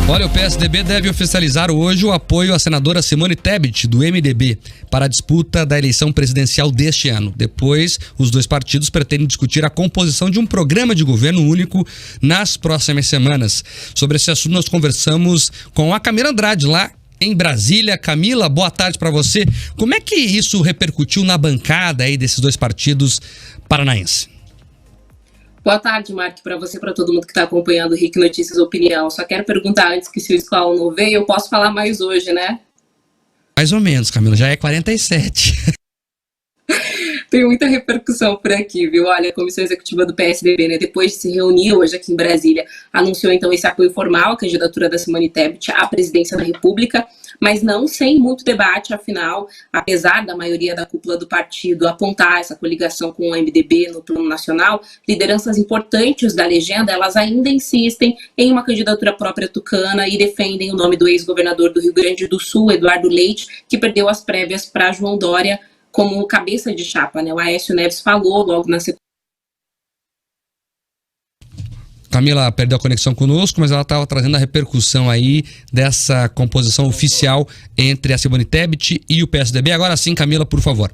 Olha, o PSDB deve oficializar hoje o apoio à senadora Simone Tebet, do MDB, para a disputa da eleição presidencial deste ano. Depois, os dois partidos pretendem discutir a composição de um programa de governo único nas próximas semanas. Sobre esse assunto, nós conversamos com a Camila Andrade, lá em Brasília. Camila, boa tarde para você. Como é que isso repercutiu na bancada aí desses dois partidos paranaenses? Boa tarde, Mark, para você e para todo mundo que está acompanhando o RIC Notícias Opinião. Só quero perguntar antes que se o Escola não veio, eu posso falar mais hoje, né? Mais ou menos, Camila, já é 47. Tem muita repercussão por aqui, viu? Olha, a Comissão Executiva do PSDB, né, depois de se reunir hoje aqui em Brasília, anunciou então esse apoio formal à candidatura da Simone Tebet à presidência da República, mas não sem muito debate, afinal, apesar da maioria da cúpula do partido apontar essa coligação com o MDB no plano nacional, lideranças importantes da legenda, elas ainda insistem em uma candidatura própria tucana e defendem o nome do ex-governador do Rio Grande do Sul, Eduardo Leite, que perdeu as prévias para João Dória como cabeça de chapa, né? O Aécio Neves falou logo na sequência. Camila perdeu a conexão conosco, mas ela estava trazendo a repercussão aí dessa composição oficial entre a Simone Tebet e o PSDB. Agora sim, Camila, por favor.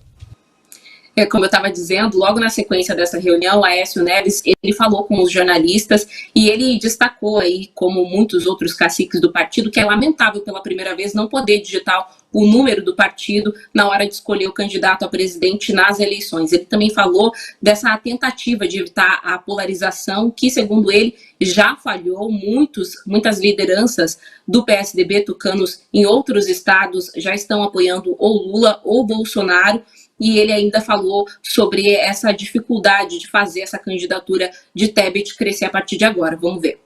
Como eu estava dizendo, logo na sequência dessa reunião, o Aécio Neves, ele falou com os jornalistas e ele destacou aí, como muitos outros caciques do partido, que é lamentável pela primeira vez não poder digitar o número do partido na hora de escolher o candidato a presidente nas eleições. Ele também falou dessa tentativa de evitar a polarização que, segundo ele, já falhou. Muitas lideranças do PSDB tucanos em outros estados já estão apoiando ou Lula ou Bolsonaro. E ele ainda falou sobre essa dificuldade de fazer essa candidatura de Tebet crescer a partir de agora. Vamos ver.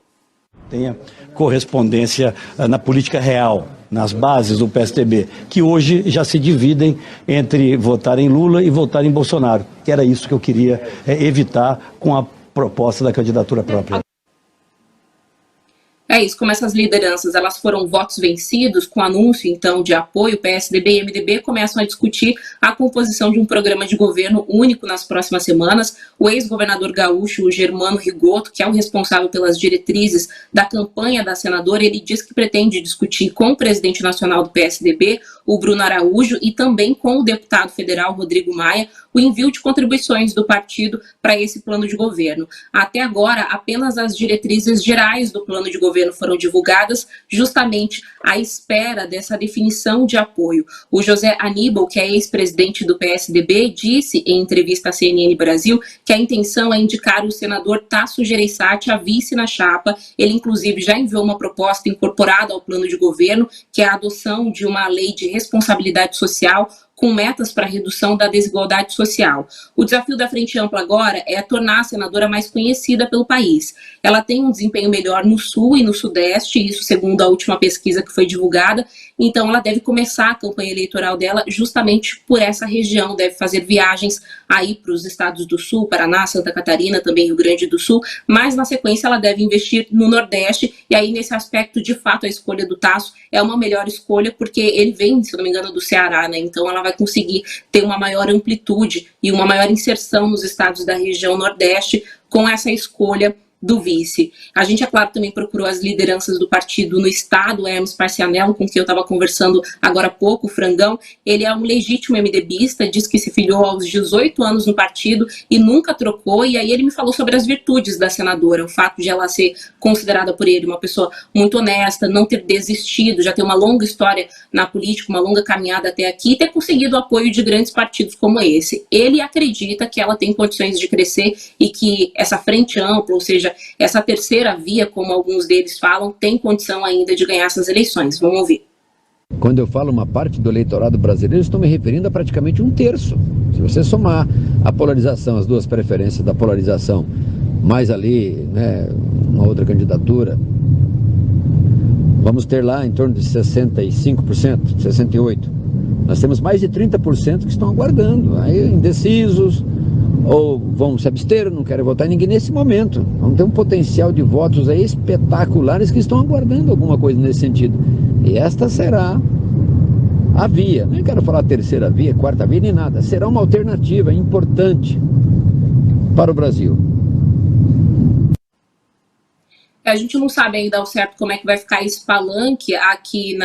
Tenha correspondência na política real, nas bases do PSDB, que hoje já se dividem entre votar em Lula e votar em Bolsonaro. Que era isso que eu queria evitar com a proposta da candidatura própria. É isso, como essas lideranças elas foram votos vencidos, com anúncio então de apoio, PSDB e MDB começam a discutir a composição de um programa de governo único nas próximas semanas. O ex-governador gaúcho, o Germano Rigoto, que é o responsável pelas diretrizes da campanha da senadora, ele diz que pretende discutir com o presidente nacional do PSDB, o Bruno Araújo, e também com o deputado federal Rodrigo Maia, o envio de contribuições do partido para esse plano de governo. Até agora, apenas as diretrizes gerais do plano de governo foram divulgadas, justamente à espera dessa definição de apoio. O José Aníbal, que é ex-presidente do PSDB, disse em entrevista à CNN Brasil que a intenção é indicar o senador Tasso Gereissati a vice na chapa. Ele, inclusive, já enviou uma proposta incorporada ao plano de governo, que é a adoção de uma lei de responsabilidade social com metas para a redução da desigualdade social. O desafio da Frente Ampla agora é tornar a senadora mais conhecida pelo país. Ela tem um desempenho melhor no Sul e no Sudeste, isso segundo a última pesquisa que foi divulgada, então ela deve começar a campanha eleitoral dela justamente por essa região, deve fazer viagens aí para os estados do Sul, Paraná, Santa Catarina, também Rio Grande do Sul, mas na sequência ela deve investir no Nordeste, e aí nesse aspecto, de fato, a escolha do Tasso é uma melhor escolha, porque ele vem, se não me engano, do Ceará, né? Então ela vai conseguir ter uma maior amplitude e uma maior inserção nos estados da região Nordeste com essa escolha do vice. A gente, é claro, também procurou as lideranças do partido no estado. O Hermes Parcianello, com quem eu estava conversando agora há pouco, o Frangão, ele é um legítimo MDBista, diz que se filiou aos 18 anos no partido e nunca trocou, e aí ele me falou sobre as virtudes da senadora, o fato de ela ser considerada por ele uma pessoa muito honesta, não ter desistido, já ter uma longa história na política, uma longa caminhada até aqui, e ter conseguido o apoio de grandes partidos como esse. Ele acredita que ela tem condições de crescer e que essa frente ampla, ou seja, essa terceira via, como alguns deles falam, tem condição ainda de ganhar essas eleições. Vamos ouvir. Quando eu falo uma parte do eleitorado brasileiro, estou me referindo a praticamente um terço. Se você somar a polarização, as duas preferências da polarização, mais ali, né, uma outra candidatura, vamos ter lá em torno de 65%, 68%. Nós temos mais de 30% que estão aguardando, aí indecisos, ou vão se abster, não querem votar em ninguém nesse momento. Vamos ter um potencial de votos aí espetaculares que estão aguardando alguma coisa nesse sentido. E esta será a via, nem quero falar terceira via, quarta via, nem nada. Será uma alternativa importante para o Brasil. A gente não sabe ainda ao certo como é que vai ficar esse palanque aqui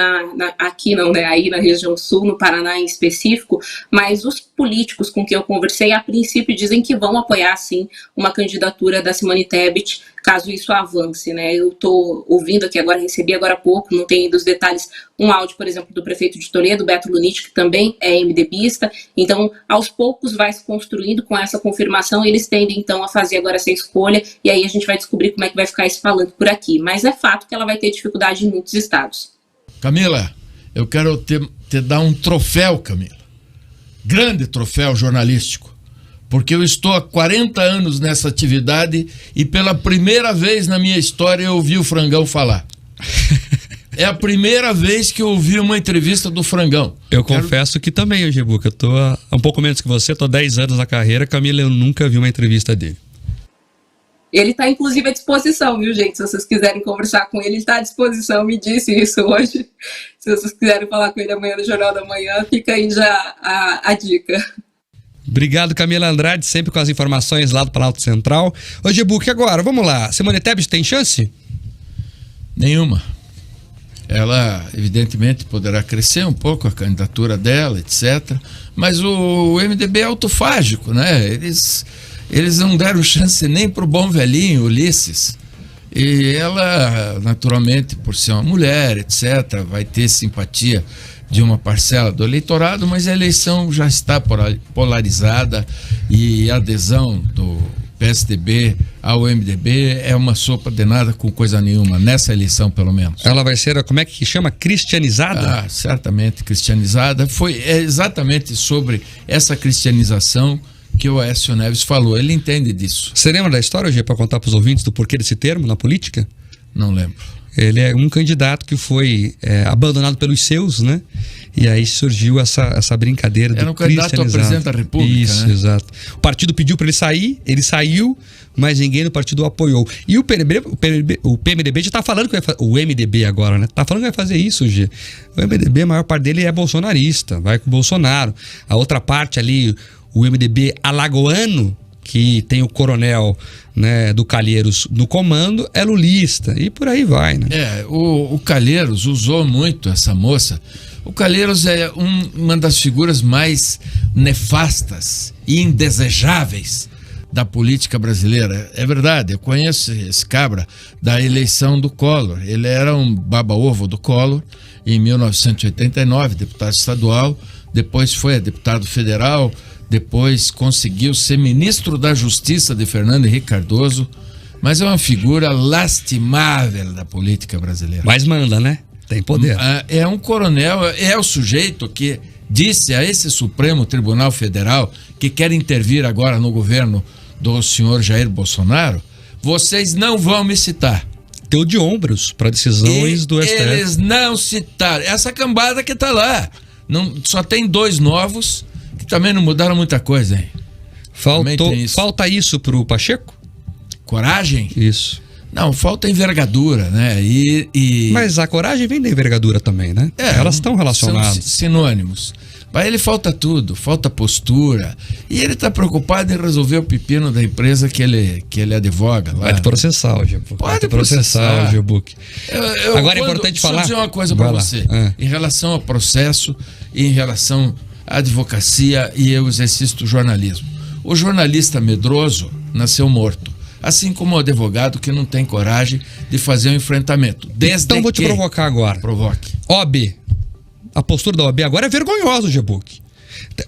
aí na região sul, no Paraná em específico, mas os políticos com quem eu conversei, a princípio, dizem que vão apoiar, sim, uma candidatura da Simone Tebet, caso isso avance, né? Eu estou ouvindo aqui agora, recebi agora há pouco, não tenho ainda os detalhes, um áudio, por exemplo, do prefeito de Toledo, Beto Luniti, que também é MDBista. Então, aos poucos vai se construindo com essa confirmação, eles tendem, então, a fazer agora essa escolha, e aí a gente vai descobrir como é que vai ficar esse palanque por aqui. Mas é fato que ela vai ter dificuldade em muitos estados. Camila, eu quero te dar um troféu, Camila. Grande troféu jornalístico. Porque eu estou há 40 anos nessa atividade e pela primeira vez na minha história eu ouvi o Frangão falar. É a primeira vez que eu ouvi uma entrevista do Frangão. Eu confesso que também, Gebuca, eu tô há um pouco menos que você, tô há 10 anos na carreira, Camila, eu nunca vi uma entrevista dele. Ele está, inclusive, à disposição, viu, gente? Se vocês quiserem conversar com ele está à disposição, me disse isso hoje. Se vocês quiserem falar com ele amanhã no Jornal da Manhã, fica aí já a dica. Obrigado, Camila Andrade, sempre com as informações lá do Planalto Central. Ô, Gebuca, agora, vamos lá. Simone Tebet tem chance? Nenhuma. Ela, evidentemente, poderá crescer um pouco a candidatura dela, etc. Mas o MDB é autofágico, né? Eles não deram chance nem para o bom velhinho Ulisses. E ela, naturalmente, por ser uma mulher, etc., vai ter simpatia de uma parcela do eleitorado, mas a eleição já está polarizada e a adesão do PSDB ao MDB é uma sopa de nada com coisa nenhuma, nessa eleição pelo menos. Ela vai ser, como é que chama? Cristianizada? Certamente cristianizada. É exatamente sobre essa cristianização que o Aécio Neves falou, ele entende disso. Você lembra da história, Gê, para contar para os ouvintes do porquê desse termo na política? Não lembro. Ele é um candidato que foi abandonado pelos seus, né? E aí surgiu essa brincadeira do cristianizado. Era um candidato a presidente da República, isso, né? Exato. O partido pediu para ele saiu, mas ninguém no partido o apoiou. E o PMDB já está falando que vai fazer, o MDB agora, né? Tá falando que vai fazer isso, Gê. O MDB, a maior parte dele é bolsonarista, vai com o Bolsonaro. A outra parte ali, o MDB alagoano, que tem o coronel, né, do Calheiros no comando, é lulista, e por aí vai, né? O Calheiros usou muito essa moça. O Calheiros é uma das figuras mais nefastas e indesejáveis da política brasileira. É verdade, eu conheço esse cabra da eleição do Collor. Ele era um baba-ovo do Collor em 1989, deputado estadual, depois foi deputado federal, depois conseguiu ser ministro da Justiça de Fernando Henrique Cardoso, mas é uma figura lastimável da política brasileira. Mas manda, né? Tem poder. É um coronel, é o sujeito que disse a esse Supremo Tribunal Federal que quer intervir agora no governo do senhor Jair Bolsonaro: vocês não vão me citar. Deu de ombros para decisões do STF. Eles não citaram. Essa cambada que tá lá. Não, só tem 2 novos que também não mudaram muita coisa, hein? Falta isso pro Pacheco? Coragem? Isso. Não, falta envergadura, né? Mas a coragem vem da envergadura também, né? Elas estão relacionadas. São sinônimos. Para ele falta tudo, falta postura. E ele está preocupado em resolver o pepino da empresa que ele advoga lá. Vai te processar, Gebuca. Pode processar, Gebuca. Agora é importante falar. Deixa eu dizer uma coisa para você. Em relação ao processo, em relação à advocacia e ao exercício do jornalismo. O jornalista medroso nasceu morto. Assim como o advogado que não tem coragem de fazer um enfrentamento. Então vou te provocar agora. Provoque. OAB. A postura da OAB agora é vergonhosa, Gebuca.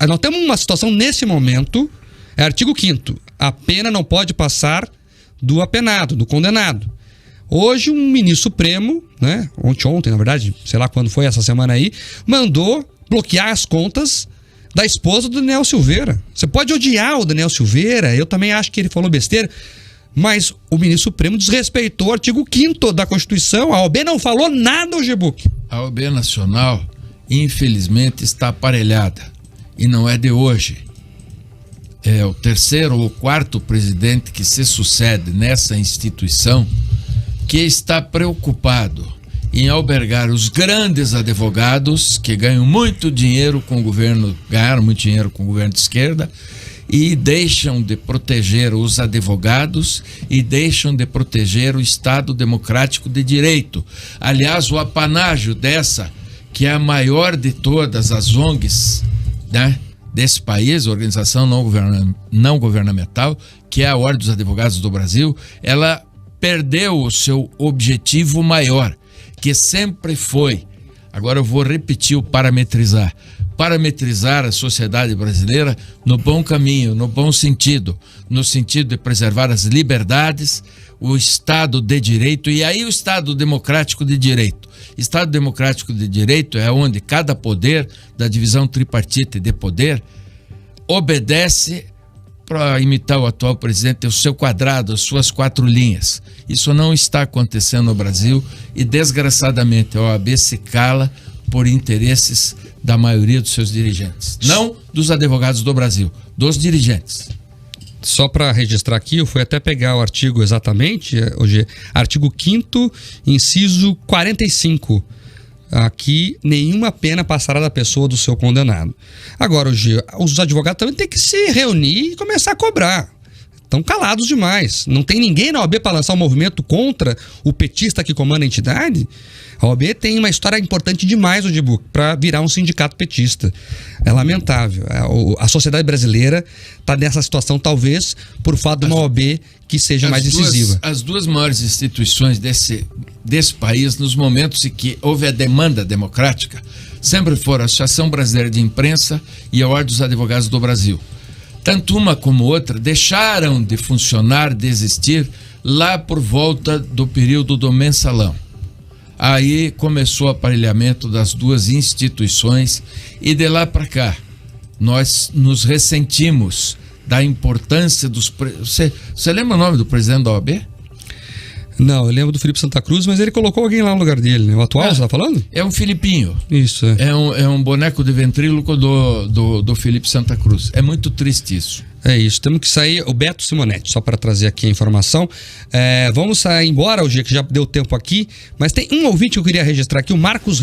Nós temos uma situação nesse momento, é artigo 5º. A pena não pode passar do apenado, do condenado. Hoje um ministro supremo, né, ontem, na verdade, sei lá quando foi essa semana aí, mandou bloquear as contas da esposa do Daniel Silveira. Você pode odiar o Daniel Silveira, eu também acho que ele falou besteira, mas o ministro Supremo desrespeitou o artigo 5º da Constituição. A OAB não falou nada, Gebuca. A OAB Nacional, infelizmente, está aparelhada. E não é de hoje. É o 3º ou 4º presidente que se sucede nessa instituição que está preocupado em albergar os grandes advogados que ganham muito dinheiro com o governo, ganharam muito dinheiro com o governo de esquerda, e deixam de proteger os advogados e deixam de proteger o Estado Democrático de Direito. Aliás, o apanágio dessa, que é a maior de todas as ONGs, né, desse país, organização não governamental, que é a Ordem dos Advogados do Brasil, ela perdeu o seu objetivo maior, que sempre foi, agora eu vou repetir o parametrizar a sociedade brasileira no bom caminho, no bom sentido, no sentido de preservar as liberdades, o Estado de Direito, e aí o Estado Democrático de Direito. Estado Democrático de Direito é onde cada poder da divisão tripartite de poder obedece, para imitar o atual presidente, o seu quadrado, as suas 4 linhas. Isso não está acontecendo no Brasil e, desgraçadamente, a OAB se cala por interesses da maioria dos seus dirigentes. Não dos advogados do Brasil, dos dirigentes. Só para registrar aqui, eu fui até pegar o artigo exatamente, hoje, artigo 5º, inciso 45. Aqui, nenhuma pena passará da pessoa do seu condenado. Agora, hoje, os advogados também têm que se reunir e começar a cobrar. Estão calados demais. Não tem ninguém na OAB para lançar um movimento contra o petista que comanda a entidade. A OAB tem uma história importante demais, Odibuco, para virar um sindicato petista. É lamentável. A sociedade brasileira está nessa situação, talvez, por fato de uma OAB que seja mais decisiva. As duas maiores instituições desse país, nos momentos em que houve a demanda democrática, sempre foram a Associação Brasileira de Imprensa e a Ordem dos Advogados do Brasil. Tanto uma como outra deixaram de funcionar, de existir, lá por volta do período do mensalão. Aí começou o aparelhamento das duas instituições e de lá para cá nós nos ressentimos da importância dos... Você lembra o nome do presidente da OAB? Não, eu lembro do Felipe Santa Cruz, mas ele colocou alguém lá no lugar dele, né? O atual, você tá falando? É um Filipinho. Isso. É um boneco de ventríloco do Felipe Santa Cruz. É muito triste isso. É isso, temos que sair. O Beto Simonetti, só para trazer aqui a informação. Vamos sair embora hoje, que já deu tempo aqui, mas tem um ouvinte que eu queria registrar aqui, o Marcos